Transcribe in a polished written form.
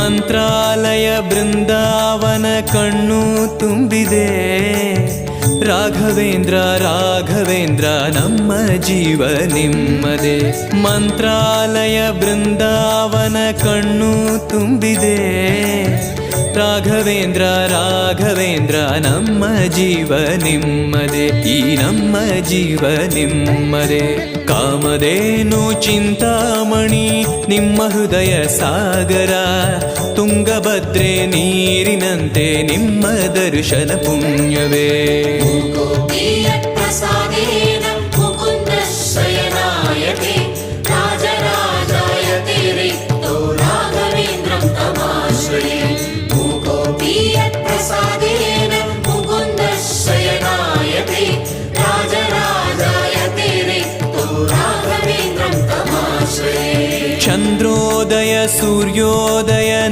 ಮಂತ್ರಾಲಯ ಬೃಂದಾವನ ಕಣ್ಣು ತುಂಬಿದೆ. ರಾಘವೇಂದ್ರ ರಾಘವೇಂದ್ರ ನಮ್ಮ ಜೀವ ನಿಮ್ಮದೇ. ಮಂತ್ರಾಲಯ ಬೃಂದಾವನ ಕಣ್ಣು ತುಂಬಿದೆ. ರಾಘವೇಂದ್ರ ರಾಘವೇಂದ್ರ ನಮ್ಮ ಜೀವ ನಿಮ್ಮದೇ. ಈ ನಮ್ಮ ಜೀವ ನಿಮ್ಮದೇ. ಕಾಮಧೇನು ಚಿಂತಾಮಣಿ ನಿಮ್ಮ ಹೃದಯ ಸಾಗರ. ತುಂಗಭದ್ರೆ ನೀರಿನಂತೆ ನಿಮ್ಮ ದರ್ಶನ ಪುಣ್ಯವೇ. ಚಂದ್ರೋದಯ ಸೂರ್ಯೋದಯ